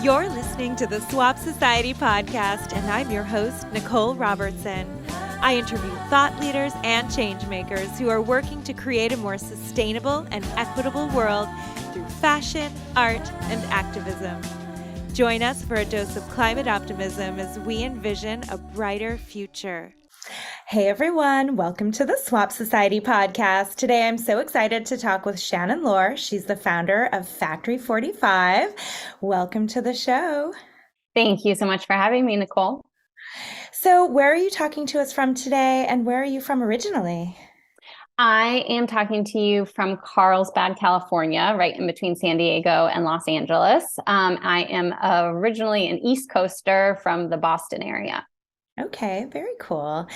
You're listening to the Swap Society podcast, and I'm your host, Nicole Robertson. I interview thought leaders and change makers who are working to create a more sustainable and equitable world through fashion, art, and activism. Join us for a dose of climate optimism as we envision a brighter future. Hey everyone, welcome to the Swap Society podcast. Today I'm so excited to talk with Shannon Lohr. She's the founder of Factory45. Welcome to the show. Thank you so much for having me, Nicole. So where are you talking to us from today, and where are you from originally? I am talking to you from Carlsbad, California, right in between San Diego and Los Angeles. I am originally an East Coaster from the Boston area. Okay, very cool.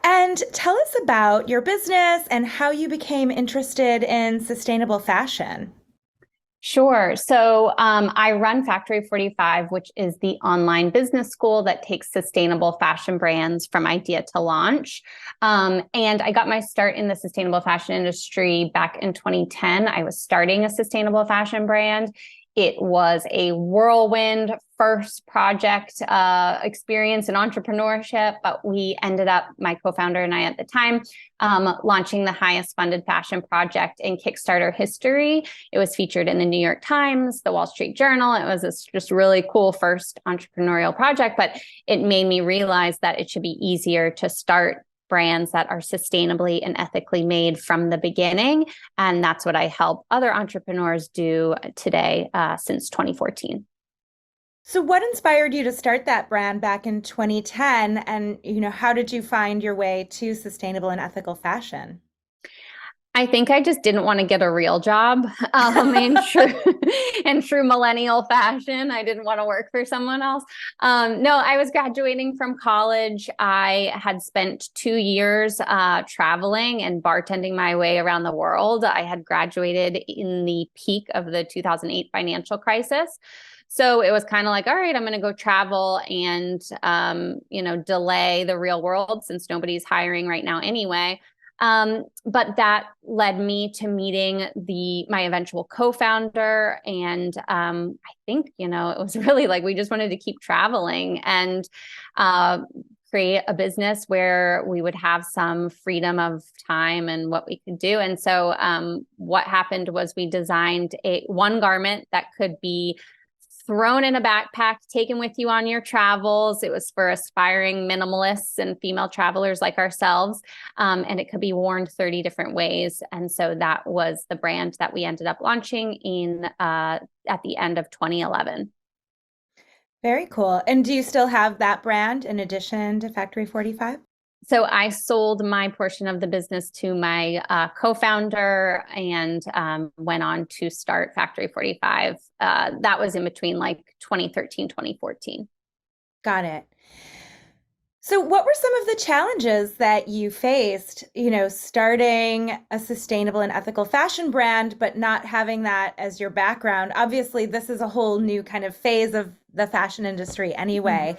And tell us about your business and how you became interested in sustainable fashion. Sure. So I run Factory45, which is the online business school that takes sustainable fashion brands from idea to launch. And I got my start in the sustainable fashion industry back in 2010. I was starting a sustainable fashion brand. It was a whirlwind first project experience in entrepreneurship, but we ended up, my co-founder and I at the time, launching the highest funded fashion project in Kickstarter history. It was featured in the New York Times, the Wall Street Journal. It was this just really cool first entrepreneurial project, but it made me realize that it should be easier to start brands that are sustainably and ethically made from the beginning. And that's what I help other entrepreneurs do today since 2014. So what inspired you to start that brand back in 2010? And, how did you find your way to sustainable and ethical fashion? I think I just didn't want to get a real job in true millennial fashion. I didn't want to work for someone else. No, I was graduating from college. I had spent 2 years traveling and bartending my way around the world. I had graduated in the peak of the 2008 financial crisis. So it was kind of like, all right, I'm going to go travel and, delay the real world since nobody's hiring right now anyway. But that led me to meeting my eventual co-founder. And I think, it was really like we just wanted to keep traveling and create a business where we would have some freedom of time and what we could do. And so what happened was we designed one garment that could be thrown in a backpack, taken with you on your travels. It was for aspiring minimalists and female travelers like ourselves. And it could be worn 30 different ways. And so that was the brand that we ended up launching at the end of 2011. Very cool. And do you still have that brand in addition to Factory45? So I sold my portion of the business to my co-founder and went on to start Factory45. That was in between like 2013, 2014. Got it. So what were some of the challenges that you faced, starting a sustainable and ethical fashion brand, but not having that as your background? Obviously, this is a whole new kind of phase of the fashion industry anyway.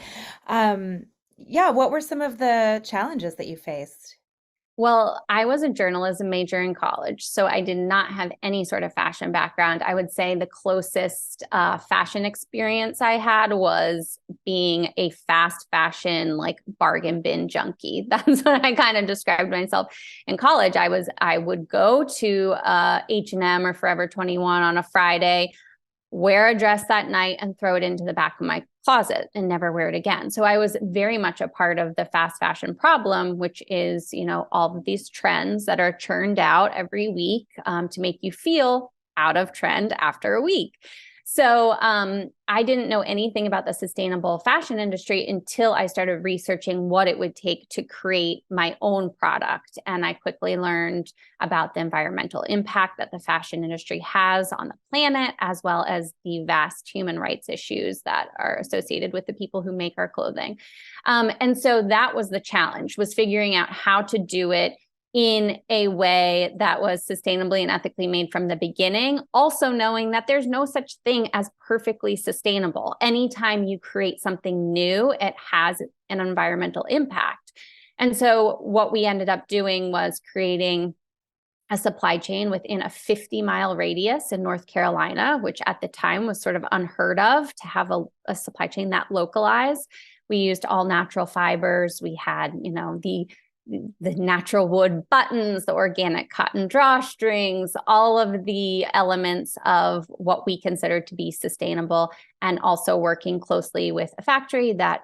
What were some of the challenges that you faced? Well, I was a journalism major in college, so I did not have any sort of fashion background. I would say the closest fashion experience I had was being a fast fashion, like bargain bin junkie. That's what I kind of described myself in college. I would go to H&M or Forever 21 on a Friday, wear a dress that night and throw it into the back of my closet and never wear it again. So I was very much a part of the fast fashion problem, which is, all of these trends that are churned out every week to make you feel out of trend after a week. So I didn't know anything about the sustainable fashion industry until I started researching what it would take to create my own product. And I quickly learned about the environmental impact that the fashion industry has on the planet, as well as the vast human rights issues that are associated with the people who make our clothing. And so that was the challenge, was figuring out how to do it in a way that was sustainably and ethically made from the beginning, also knowing that there's no such thing as perfectly sustainable. Anytime you create something new, it has an environmental impact. And so what we ended up doing was creating a supply chain within a 50-mile radius in North Carolina, which at the time was sort of unheard of to have a supply chain that localized. We used all natural fibers. We had, the natural wood buttons, the organic cotton drawstrings, all of the elements of what we considered to be sustainable, and also working closely with a factory that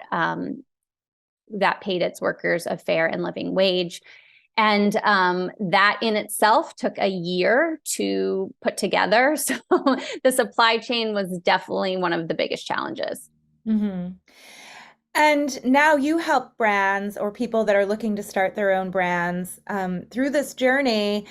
paid its workers a fair and living wage. And that in itself took a year to put together. So the supply chain was definitely one of the biggest challenges. Mm-hmm. And now you help brands or people that are looking to start their own brands through this journey.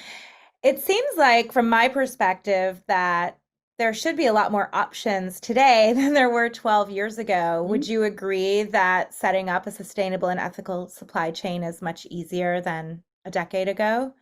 It seems like, from my perspective, that there should be a lot more options today than there were 12 years ago. Mm-hmm. Would you agree that setting up a sustainable and ethical supply chain is much easier than a decade ago?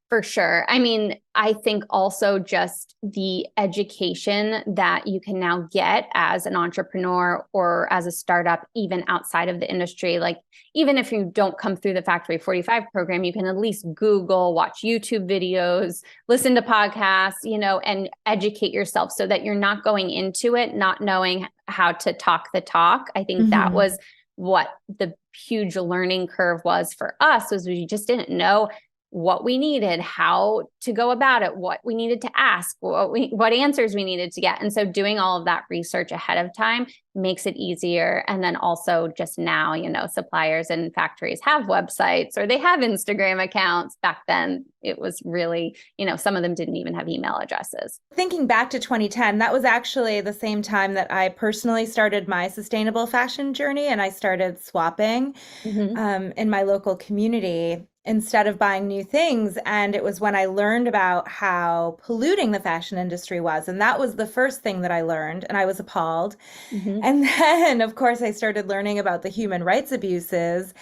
For sure. I mean, I think also just the education that you can now get as an entrepreneur or as a startup, even outside of the industry. Like, even if you don't come through the Factory45 program, you can at least Google, watch YouTube videos, listen to podcasts, and educate yourself so that you're not going into it not knowing how to talk the talk. I think that was what the huge learning curve was for us, was we just didn't know what we needed, how to go about it, what we needed to ask, what answers we needed to get. And so doing all of that research ahead of time makes it easier. And then also just now, suppliers and factories have websites or they have Instagram accounts. Back then, it was really, some of them didn't even have email addresses. Thinking back to 2010, that was actually the same time that I personally started my sustainable fashion journey, and I started swapping in my local community instead of buying new things. And it was when I learned about how polluting the fashion industry was. And that was the first thing that I learned, and I was appalled. And then, of course, I started learning about the human rights abuses.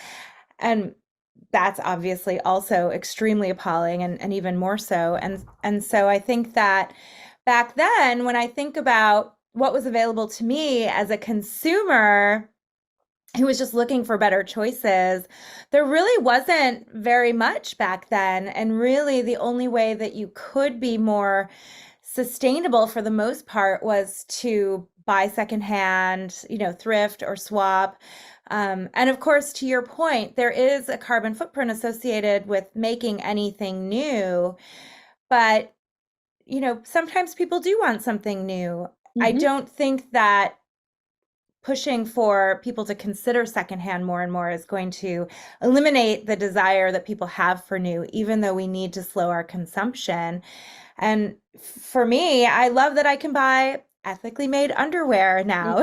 And that's obviously also extremely appalling, and even more so. And so I think that back then, when I think about what was available to me as a consumer who was just looking for better choices, there really wasn't very much back then. And really, the only way that you could be more sustainable for the most part was to buy secondhand, thrift or swap. And of course, to your point, there is a carbon footprint associated with making anything new. But, sometimes people do want something new. I don't think that pushing for people to consider secondhand more and more is going to eliminate the desire that people have for new, even though we need to slow our consumption. And for me, I love that I can buy ethically made underwear now,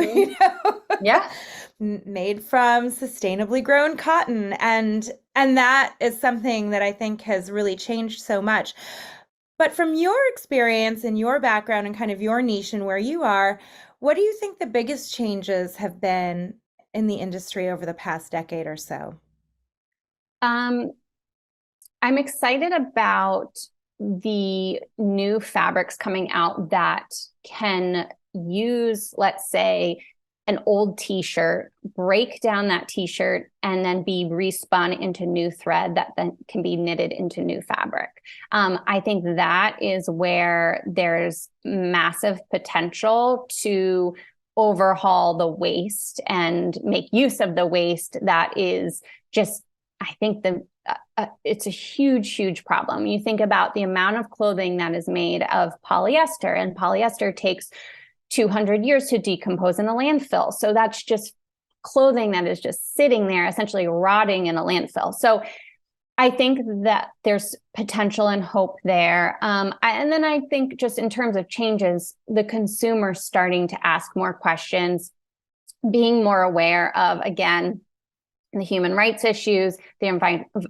Yeah. made from sustainably grown cotton. And that is something that I think has really changed so much. But from your experience and your background and kind of your niche and where you are, what do you think the biggest changes have been in the industry over the past decade or so? I'm excited about the new fabrics coming out that can use, let's say, an old t-shirt, break down that t-shirt, and then be respun into new thread that then can be knitted into new fabric. I think that is where there's massive potential to overhaul the waste and make use of the waste that is just, I think it's a huge, huge problem. You think about the amount of clothing that is made of polyester, and polyester takes 200 years to decompose in a landfill. So that's just clothing that is just sitting there, essentially rotting in a landfill. So I think that there's potential and hope there. And then I think just in terms of changes, the consumer starting to ask more questions, being more aware of, again, the human rights issues, the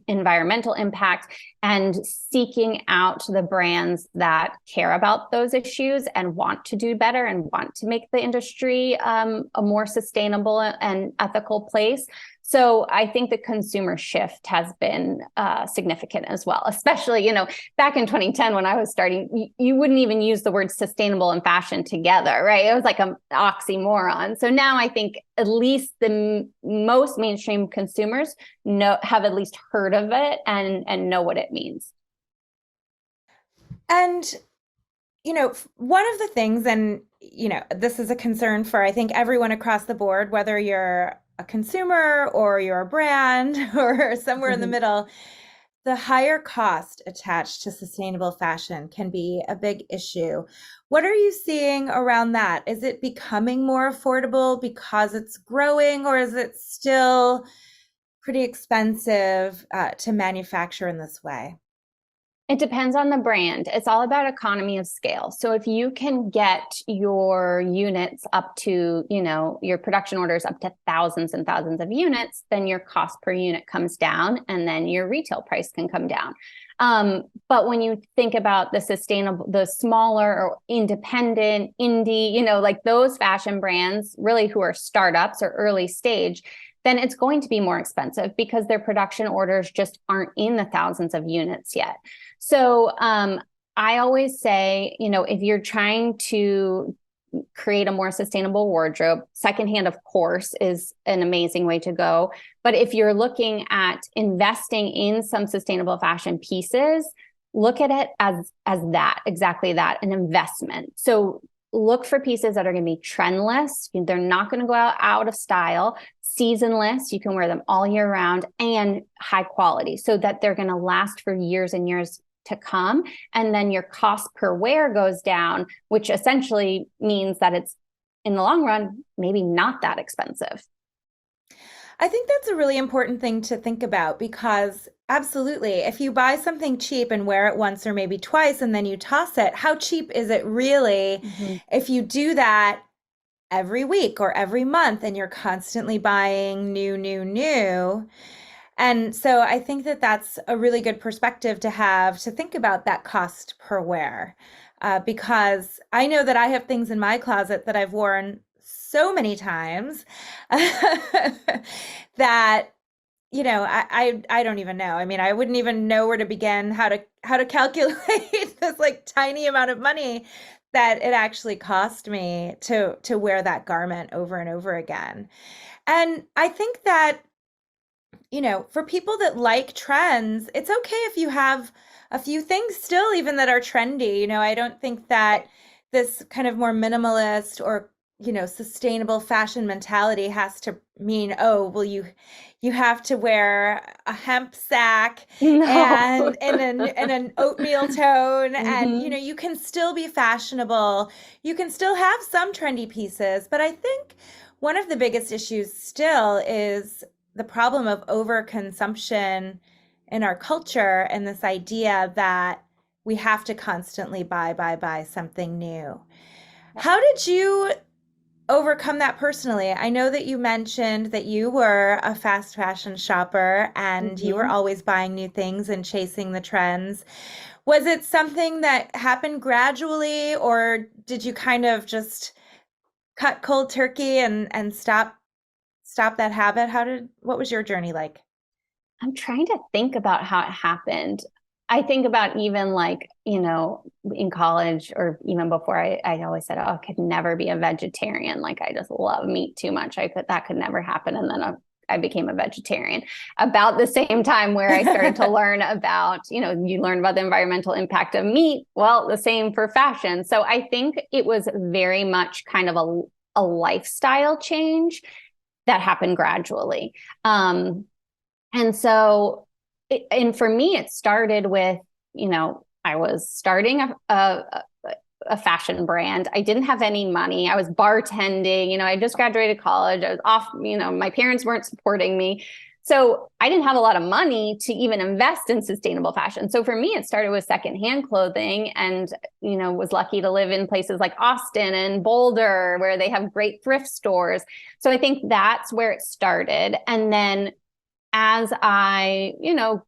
environmental impact, and seeking out the brands that care about those issues and want to do better and want to make the industry a more sustainable and ethical place. So I think the consumer shift has been significant as well, especially, back in 2010 when I was starting, you wouldn't even use the words sustainable and fashion together, right? It was like an oxymoron. So now I think at least the most mainstream consumers have at least heard of it and know what it means. And, one of the things, and, this is a concern for, I think, everyone across the board, whether you're a consumer or you're a brand or somewhere in the Mhm. middle, the higher cost attached to sustainable fashion can be a big issue. What are you seeing around that? Is it becoming more affordable because it's growing, or is it still pretty expensive to manufacture in this way? It depends on the brand. It's all about economy of scale. So if you can get your units up to, your production orders up to thousands and thousands of units, then your cost per unit comes down and then your retail price can come down. But when you think about the smaller or independent, indie, like those fashion brands really who are startups or early stage, then it's going to be more expensive because their production orders just aren't in the thousands of units yet. So I always say, if you're trying to create a more sustainable wardrobe, secondhand, of course, is an amazing way to go. But if you're looking at investing in some sustainable fashion pieces, look at it as exactly that, an investment. So look for pieces that are going to be trendless. They're not going to go out of style, seasonless. You can wear them all year round, and high quality so that they're going to last for years and years to come. And then your cost per wear goes down, which essentially means that it's, in the long run, maybe not that expensive. I think that's a really important thing to think about, because absolutely, if you buy something cheap and wear it once or maybe twice and then you toss it, how cheap is it really if you do that every week or every month and you're constantly buying new? And so I think that that's a really good perspective to have, to think about that cost per wear. Because I know that I have things in my closet that I've worn so many times that, I don't even know. I mean, I wouldn't even know where to begin, how to calculate this like tiny amount of money that it actually cost me to wear that garment over and over again. And I think that, for people that like trends, it's okay if you have a few things still even that are trendy. I don't think that this kind of more minimalist or, sustainable fashion mentality has to mean, oh, well, you have to wear a hemp sack No. and an oatmeal tone, and Mm-hmm. you can still be fashionable. You can still have some trendy pieces, but I think one of the biggest issues still is the problem of overconsumption in our culture, and this idea that we have to constantly buy something new. How did you overcome that personally? I know that you mentioned that you were a fast fashion shopper and you were Mm-hmm. always buying new things and chasing the trends. Was it something that happened gradually, or did you kind of just cut cold turkey and stop that habit? What was your journey like? I'm trying to think about how it happened. I think about even like, in college or even before, I always said, oh, I could never be a vegetarian. Like, I just love meat too much. That could never happen. And then I became a vegetarian about the same time where I started to learn about, you learn about the environmental impact of meat. Well, the same for fashion. So I think it was very much kind of a lifestyle change that happened gradually. And so, and for me, it started with, I was starting a fashion brand. I didn't have any money. I was bartending, I just graduated college. I was off, my parents weren't supporting me. So I didn't have a lot of money to even invest in sustainable fashion. So for me, it started with secondhand clothing, and, was lucky to live in places like Austin and Boulder, where they have great thrift stores. So I think that's where it started. And then as I,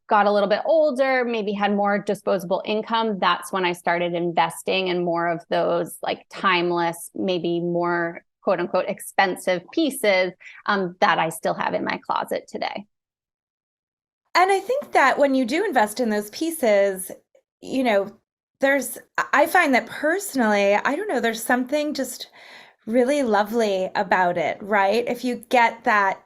got a little bit older, maybe had more disposable income, that's when I started investing in more of those like timeless, maybe more quote unquote expensive pieces that I still have in my closet today. And I think that when you do invest in those pieces, you know, I find that personally, I don't know, there's something just really lovely about it, right? If you get that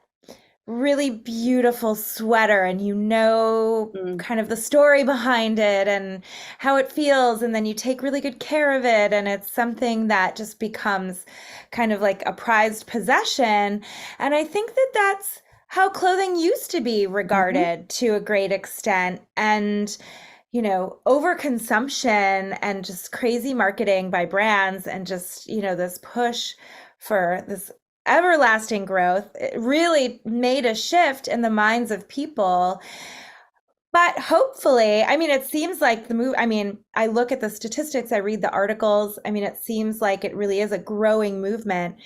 really beautiful sweater and you know Mm. kind of the story behind it and how it feels, and then you take really good care of it, and it's something that just becomes kind of like a prized possession. And I think that that's how clothing used to be Mhm. regarded to a great extent. And overconsumption and just crazy marketing by brands and just, this push for this everlasting growth, it really made a shift in the minds of people. But hopefully, I mean, it seems like the move, I mean, I look at the statistics, I read the articles. I mean, it seems like it really is a growing movement,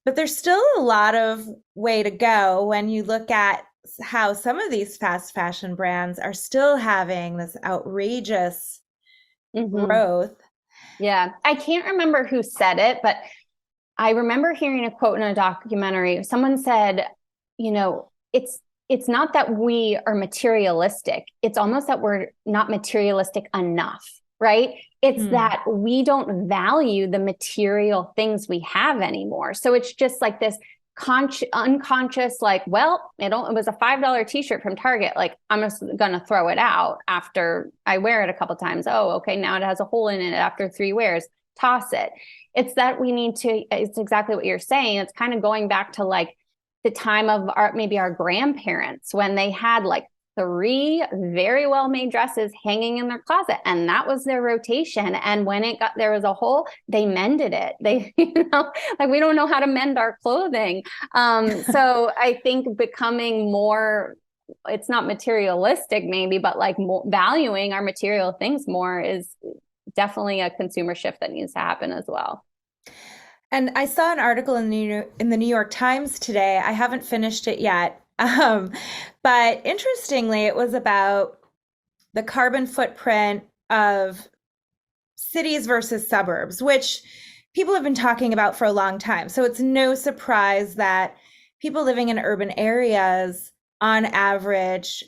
but there's still a lot of way to go when you look at how some of these fast fashion brands are still having this outrageous Mhm. growth. Yeah. I can't remember who said it, but I remember hearing a quote in a documentary. Someone said, it's not that we are materialistic. It's almost that we're not materialistic enough, right? It's Hmm. that we don't value the material things we have anymore. So it's just like this unconscious, like, well, it was a $5 t-shirt from Target. Like, I'm just gonna throw it out after I wear it a couple times. Oh, okay, now it has a hole in it after 3 wears. Toss it. It's that we need to, it's exactly what you're saying. It's kind of going back to like the time of maybe our grandparents when they had like 3 very well made dresses hanging in their closet, and that was their rotation. And when there was a hole, they mended it. They, like, we don't know how to mend our clothing. So I think becoming more, it's not materialistic maybe, but like more valuing our material things more is definitely a consumer shift that needs to happen as well. And I saw an article in the New York Times today. I haven't finished it yet. But interestingly, it was about the carbon footprint of cities versus suburbs, which people have been talking about for a long time. So it's no surprise that people living in urban areas, on average,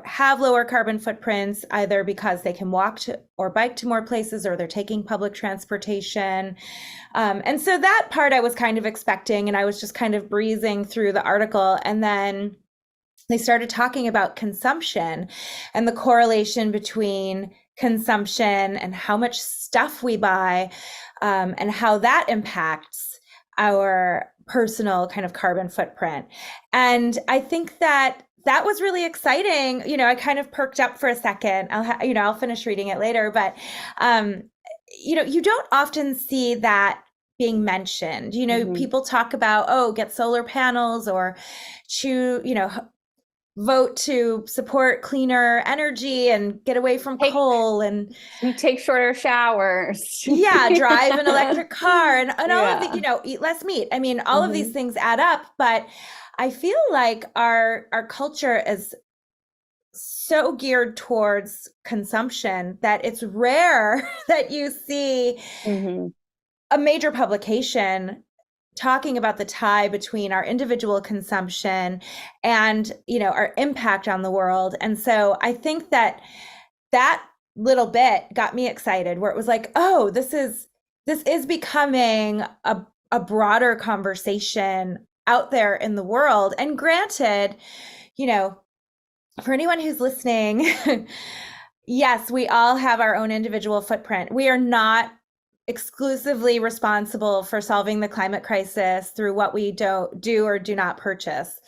have lower carbon footprints, either because they can walk to or bike to more places, or they're taking public transportation. And so that part I was kind of expecting, and I was just kind of breezing through the article. And then they started talking about consumption and the correlation between consumption and how much stuff we buy, and how that impacts our personal kind of carbon footprint. And I think that that was really exciting. I kind of perked up for a second. I'll finish reading it later, but um, you don't often see that being mentioned. Mm-hmm. People talk about, oh, get solar panels or choose, vote to support cleaner energy and get away from Take coal, and take shorter showers. yeah, drive an electric car, and all of the, Yeah. eat less meat. I mean, all of these Mm-hmm. things add up, but I feel like our culture is so geared towards consumption that it's rare that you see Mm-hmm. a major publication talking about the tie between our individual consumption and our impact on the world. And so I think that that little bit got me excited, where it was like, oh, this is becoming a broader conversation out there in the world. And granted, you know for anyone who's listening, yes, we all have our own individual footprint. We are not exclusively responsible for solving the climate crisis through what we do or do not purchase.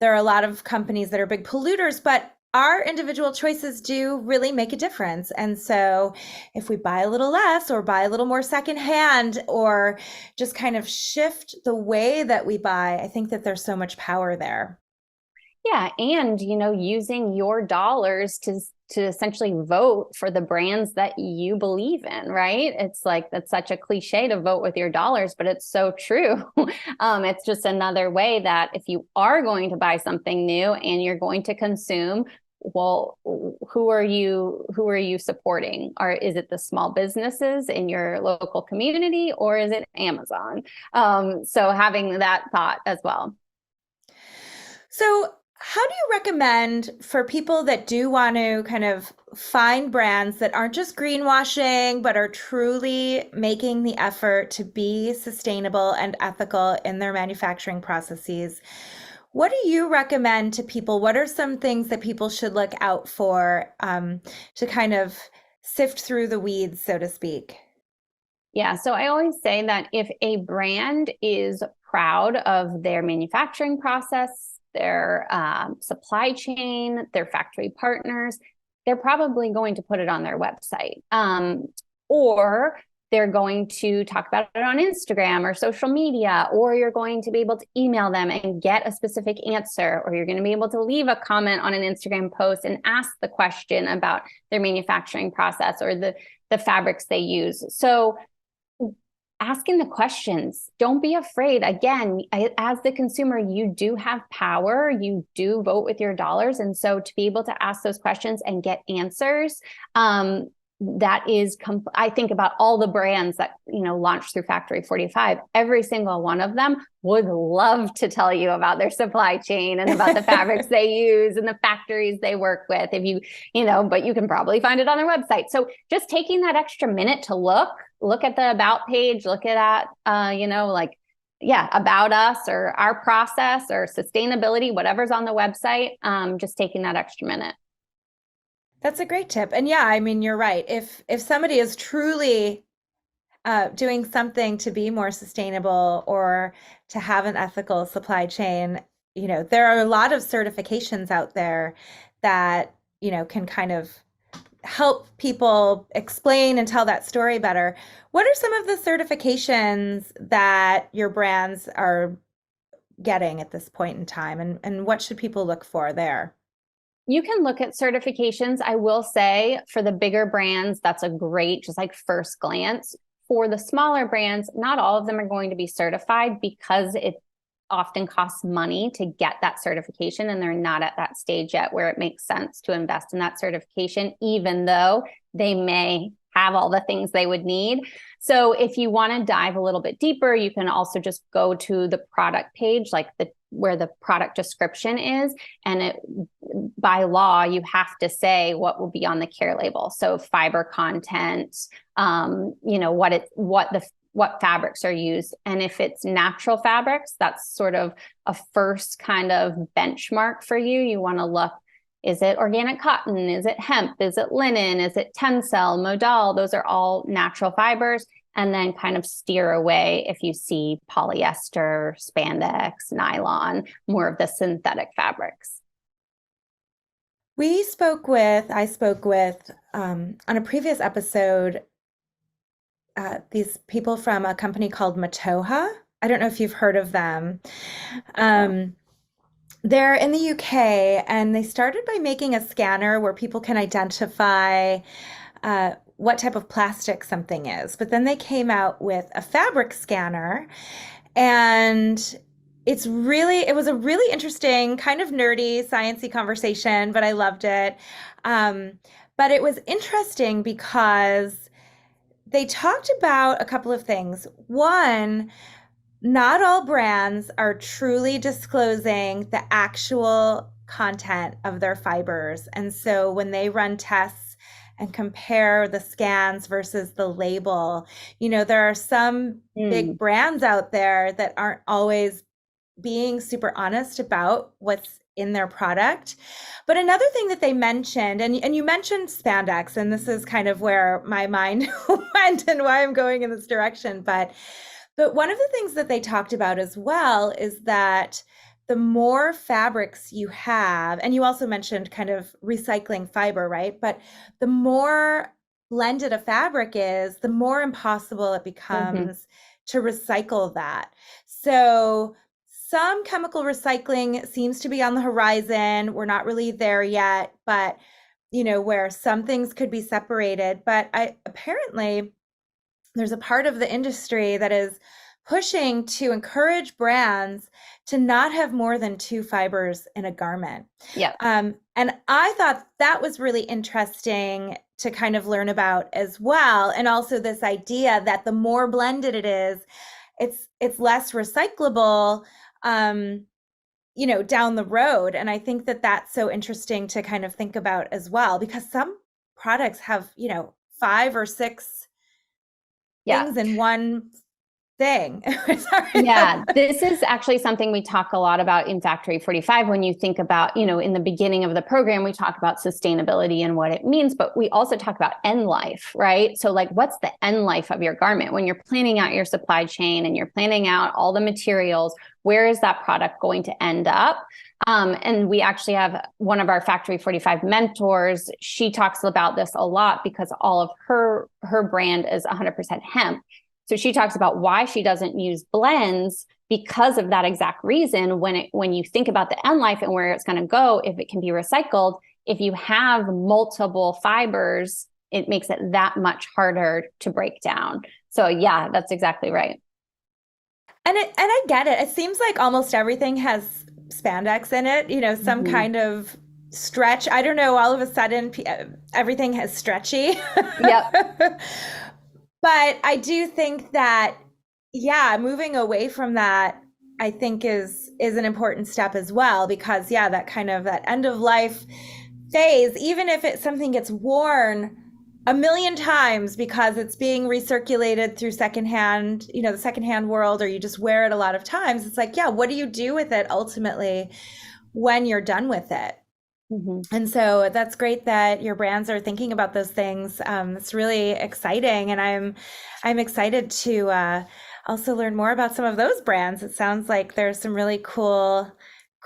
There are a lot of companies that are big polluters, but our individual choices do really make a difference. And so if we buy a little less or buy a little more secondhand, or just kind of shift the way that we buy, I think that there's so much power there. Yeah, and using your dollars to essentially vote for the brands that you believe in, right? It's like, that's such a cliche to vote with your dollars, but it's so true. It's just another way that if you are going to buy something new and you're going to consume, well, who are you supporting? Or is it the small businesses in your local community, or is it Amazon? So having that thought as well. So, how do you recommend for people that do want to kind of find brands that aren't just greenwashing, but are truly making the effort to be sustainable and ethical in their manufacturing processes? What do you recommend to people? What are some things that people should look out for to kind of sift through the weeds, so to speak? Yeah, so I always say that if a brand is proud of their manufacturing process, their supply chain, their factory partners, they're probably going to put it on their website. Or they're going to talk about it on Instagram or social media, or you're going to be able to email them and get a specific answer, or you're going to be able to leave a comment on an Instagram post and ask the question about their manufacturing process or the fabrics they use. So asking the questions, don't be afraid. Again, as the consumer, you do have power, you do vote with your dollars. And so to be able to ask those questions and get answers, that is, I think about all the brands that, launched through Factory45, every single one of them would love to tell you about their supply chain and about the fabrics they use and the factories they work with. If but you can probably find it on their website. So just taking that extra minute to look at the about page, look at about us or our process or sustainability, whatever's on the website, just taking that extra minute. That's a great tip. And yeah, I mean, you're right. If somebody is truly doing something to be more sustainable or to have an ethical supply chain, there are a lot of certifications out there that, can kind of help people explain and tell that story better. What are some of the certifications that your brands are getting at this point in time, and what should people look for there? You can look at certifications. I will say for the bigger brands, that's a great, just like first glance. For the smaller brands, not all of them are going to be certified because it often costs money to get that certification, and they're not at that stage yet where it makes sense to invest in that certification, even though they may have all the things they would need. So if you want to dive a little bit deeper, you can also just go to the product page, like where the product description is, and by law you have to say what will be on the care label. So fiber content, what fabrics are used. And if it's natural fabrics, that's sort of a first kind of benchmark for you. You want to look, is it organic cotton? Is it hemp? Is it linen? Is it tencel, modal? Those are all natural fibers. And then kind of steer away if you see polyester, spandex, nylon, more of the synthetic fabrics. I spoke with on a previous episode, these people from a company called Matoha. I don't know if you've heard of them. They're in the UK, and they started by making a scanner where people can identify what type of plastic something is. But then they came out with a fabric scanner, and it was a really interesting, kind of nerdy, sciencey conversation, but I loved it. But it was interesting because they talked about a couple of things. One, not all brands are truly disclosing the actual content of their fibers. And so when they run tests and compare the scans versus the label, there are some big brands out there that aren't always being super honest about what's in their product. But another thing that they mentioned, and you mentioned spandex, and this is kind of where my mind went and why I'm going in this direction. But one of the things that they talked about as well is that the more fabrics you have, and you also mentioned kind of recycling fiber, right? But the more blended a fabric is, the more impossible it becomes to recycle that. So some chemical recycling seems to be on the horizon. We're not really there yet, but where some things could be separated. But apparently there's a part of the industry that is pushing to encourage brands to not have more than 2 fibers in a garment. Yeah. And I thought that was really interesting to kind of learn about as well. And also this idea that the more blended it is, it's less recyclable, down the road. And I think that that's so interesting to kind of think about as well, because some products have, 5 or 6 things in one thing. Sorry. Yeah, this is actually something we talk a lot about in Factory 45. When you think about, in the beginning of the program, we talk about sustainability and what it means, but we also talk about end life, right? So like, what's the end life of your garment? When you're planning out your supply chain and you're planning out all the materials, where is that product going to end up? And we actually have one of our Factory 45 mentors. She talks about this a lot because all of her brand is 100% hemp. So she talks about why she doesn't use blends because of that exact reason. When you think about the end life and where it's going to go, if it can be recycled, if you have multiple fibers, it makes it that much harder to break down. So yeah, that's exactly right. And I get it. It seems like almost everything has spandex in it, some kind of stretch. I don't know, all of a sudden everything has stretchy. Yep. But I do think that, moving away from that, I think is an important step as well, because that kind of that end of life phase, even if something gets worn a million times because it's being recirculated through secondhand, the secondhand world, or you just wear it a lot of times, it's like, what do you do with it ultimately when you're done with it? Mm-hmm. And so that's great that your brands are thinking about those things. It's really exciting, and I'm excited to also learn more about some of those brands. It sounds like there's some really cool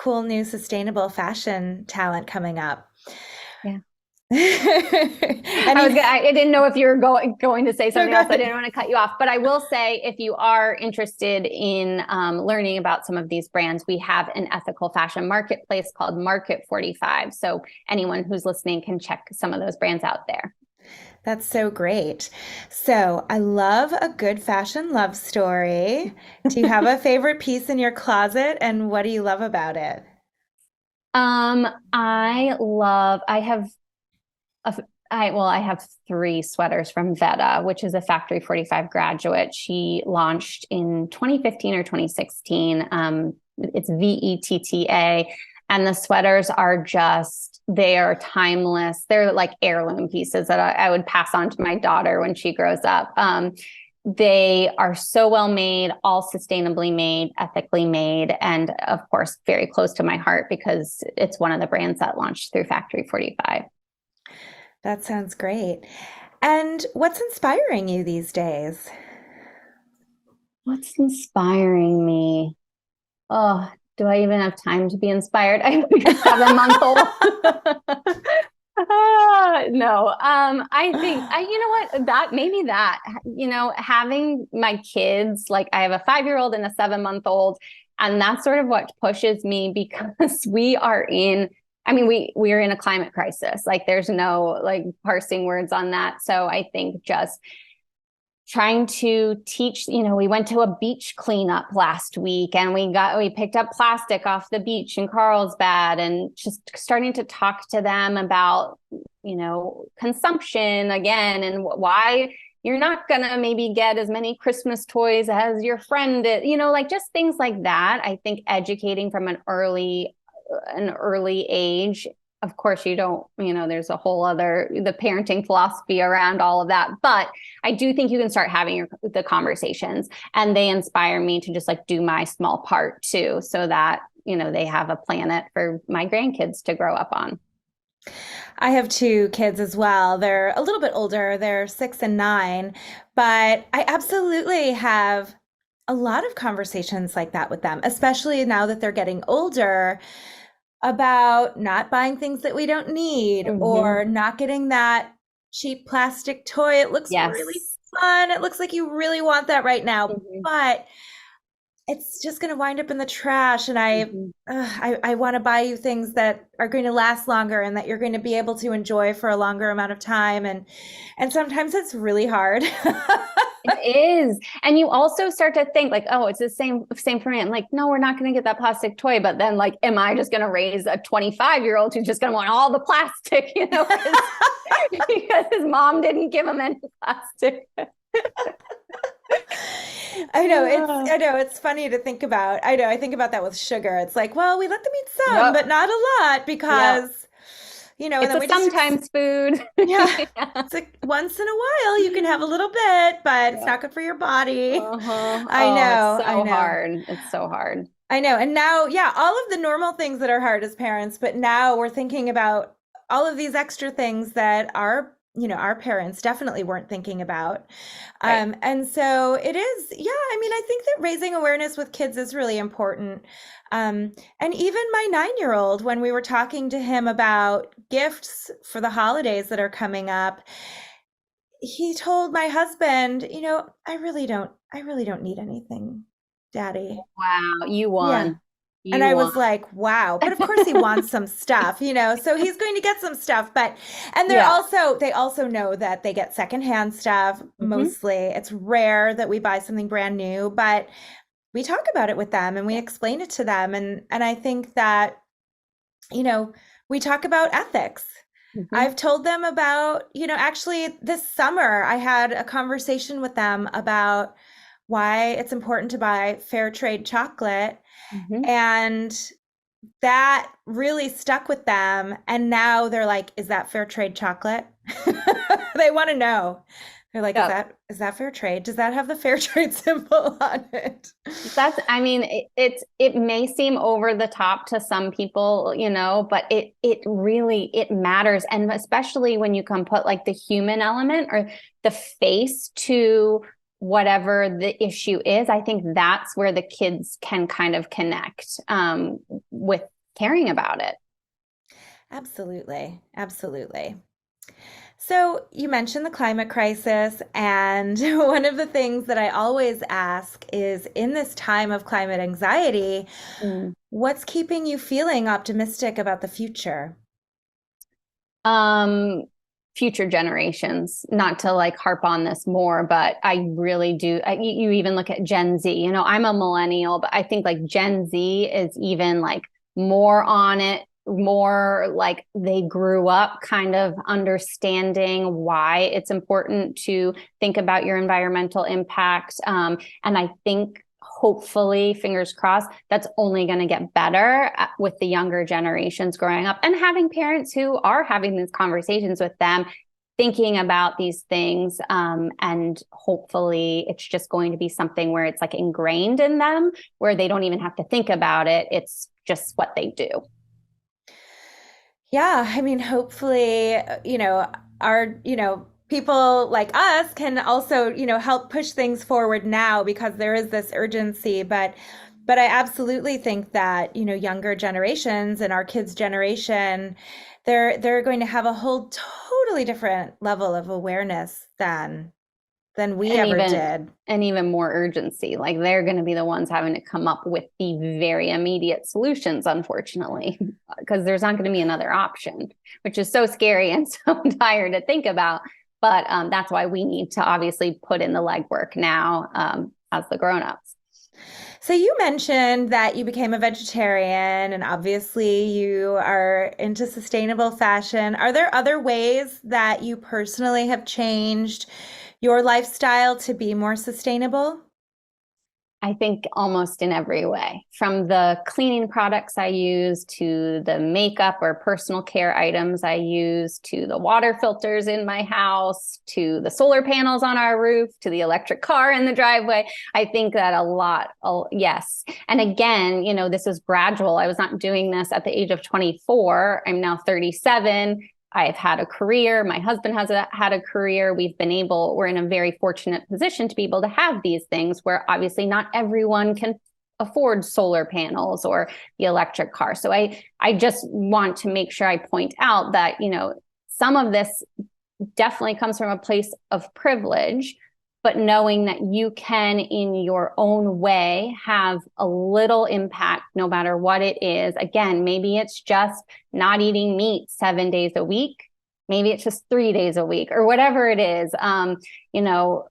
new sustainable fashion talent coming up. Yeah. I didn't know if you were going to say something else. I didn't want to cut you off, but I will say, if you are interested in learning about some of these brands, we have an ethical fashion marketplace called Market45. So anyone who's listening can check some of those brands out there. That's so great. So I love a good fashion love story. Do you have a favorite piece in your closet, and what do you love about it? I have 3 sweaters from Veta, which is a Factory 45 graduate. She launched in 2015 or 2016. It's VETTA. And the sweaters are they are timeless. They're like heirloom pieces that I would pass on to my daughter when she grows up. They are so well made, all sustainably made, ethically made, and of course, very close to my heart because it's one of the brands that launched through Factory 45. That sounds great. And what's inspiring you these days? What's inspiring me? Oh, do I even have time to be inspired? I have a 7-month-old. No. I think having my kids, like I have a 5-year-old and a 7-month-old, and that's sort of what pushes me, because we are in a climate crisis. Like there's no parsing words on that. So I think just trying to teach, we went to a beach cleanup last week, and we picked up plastic off the beach in Carlsbad, and just starting to talk to them about, consumption again, and why you're not going to maybe get as many Christmas toys as your friend did, just things like that. I think educating from an early age. Of course, you don't, there's a whole the parenting philosophy around all of that. But I do think you can start having the conversations, and they inspire me to just do my small part too, so that, they have a planet for my grandkids to grow up on. I have 2 kids as well. They're a little bit older. They're 6 and 9, but I absolutely have a lot of conversations like that with them, especially now that they're getting older, about not buying things that we don't need, or not getting that cheap plastic toy. It looks really fun. It looks like you really want that right now, but it's just going to wind up in the trash. And I want to buy you things that are going to last longer and that you're going to be able to enjoy for a longer amount of time. And sometimes it's really hard. It is. And you also start to think oh, it's the same for me. I'm like, no, we're not going to get that plastic toy. But then am I just going to raise a 25-year-old who's just going to want all the plastic, because his mom didn't give him any plastic. I know it's funny to think about. I think about that with sugar. It's like, well, we let them eat some, but not a lot, because and It's then a we sometimes food. yeah, Yeah. it's like once in a while you can have a little bit, but it's Yeah. not good for your body. Uh-huh. I Oh, it's know, I so know. hard. It's so hard. I know. And now, yeah, all of the normal things that are hard as parents, but now we're thinking about all of these extra things that our parents definitely weren't thinking about. Right. And so it is, yeah, I mean, I think that raising awareness with kids is really important. And even my 9-year-old, when we were talking to him about gifts for the holidays that are coming up, he told my husband, I really don't need anything, Daddy. Wow, you Yeah. won. And You I won. was like, wow. But of course he wants some stuff. So he's going to get some stuff. And Yeah. they also know that they get secondhand stuff Hmm. mostly. It's rare that we buy something brand new, but we talk about it with them and we Yeah. explain it to them. And I think that, you know, we talk about ethics. Hmm. I've told them about, actually this summer I had a conversation with them about why it's important to buy fair trade chocolate. Hmm. And that really stuck with them. And now they're like, is that fair trade chocolate? They want to know. They're like, is Yeah. that fair trade? Does that have the fair trade symbol on it? I mean, it may seem over the top to some people, but it really, it matters. And especially when you can put like the human element or the face to whatever the issue is, I think that's where the kids can kind of connect with caring about it. Absolutely. Absolutely. So, you mentioned the climate crisis, and one of the things that I always ask is in this time of climate anxiety, Mm. what's keeping you feeling optimistic about the future? Um, Future generations, not to like harp on this more, but I really do. You even look at Gen Z, I'm a millennial, but I think like Gen Z is even like more on it, more like they grew up kind of understanding why it's important to think about your environmental impact. And I think hopefully, fingers crossed, that's only going to get better with the younger generations growing up and having parents who are having these conversations with them, thinking about these things. And hopefully, it's just going to be something where it's like ingrained in them, where they don't even have to think about it. It's just what they do. Yeah, I mean, hopefully, people like us can also, help push things forward now because there is this urgency. But I absolutely think that, younger generations and our kids' generation, they're going to have a whole totally different level of awareness than we and ever even did. and even more urgency, like they're going to be the ones having to come up with the very immediate solutions, unfortunately, because there's not going to be another option, which is so scary and so tired to think about. But that's why we need to obviously put in the legwork now, as the grown-ups. So you mentioned that you became a vegetarian and obviously you are into sustainable fashion. Are there other ways that you personally have changed your lifestyle to be more sustainable? I think almost in every way, from the cleaning products I use to the makeup or personal care items I use to the water filters in my house to the solar panels on our roof to the electric car in the driveway. I think that a lot. Yes. And again, this is gradual. I was not doing this at the age of 24. I'm now 37. I've had a career. My husband has had a career. We're in a very fortunate position to be able to have these things where obviously not everyone can afford solar panels or the electric car. So I just want to make sure I point out that, some of this definitely comes from a place of privilege, but knowing that you can, in your own way, have a little impact no matter what it is. Again, maybe it's just not eating meat 7 days a week. Maybe it's just 3 days a week or whatever it is. You know,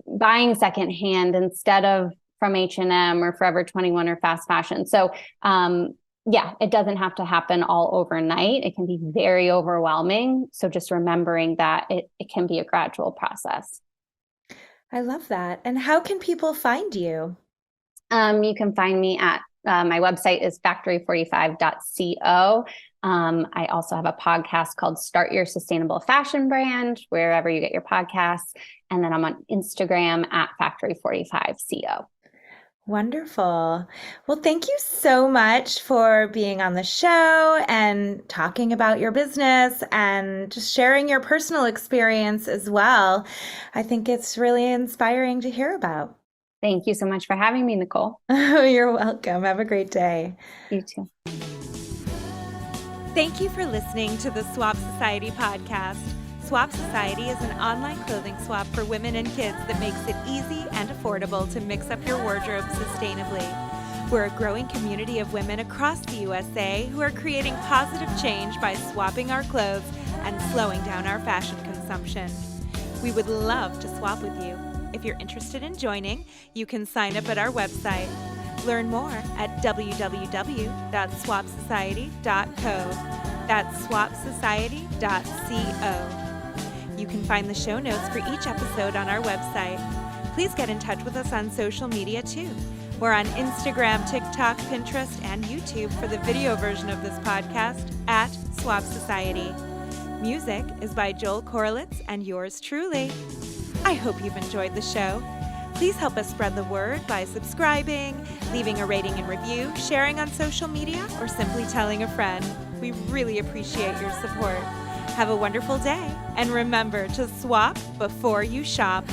buying secondhand instead of from H&M or Forever 21 or fast fashion. So, yeah, it doesn't have to happen all overnight. It can be very overwhelming. So just remembering that it can be a gradual process. I love that. And how can people find you? You can find me at My website is factory45.co. I also have a podcast called Start Your Sustainable Fashion Brand, wherever you get your podcasts. And then I'm on Instagram at Factory45CO. Wonderful. Well, thank you so much for being on the show and talking about your business and just sharing your personal experience as well. I think it's really inspiring to hear about. Thank you so much for having me, Nicole. You're welcome. Have a great day. You too. Thank you for listening to the Swap Society podcast. Swap Society is an online clothing swap for women and kids that makes it easy and affordable to mix up your wardrobe sustainably. We're a growing community of women across the USA who are creating positive change by swapping our clothes and slowing down our fashion consumption. We would love to swap with you. If you're interested in joining, you can sign up at our website. Learn more at www.swapsociety.co. That's swapsociety.co. You can find the show notes for each episode on our website. Please get in touch with us on social media too. We're on Instagram, TikTok, Pinterest, and YouTube for the video version of this podcast at Swap Society. Music is by Joel Korlitz and yours truly. I hope you've enjoyed the show. Please help us spread the word by subscribing, leaving a rating and review, sharing on social media, or simply telling a friend. We really appreciate your support. Have a wonderful day, and remember to swap before you shop.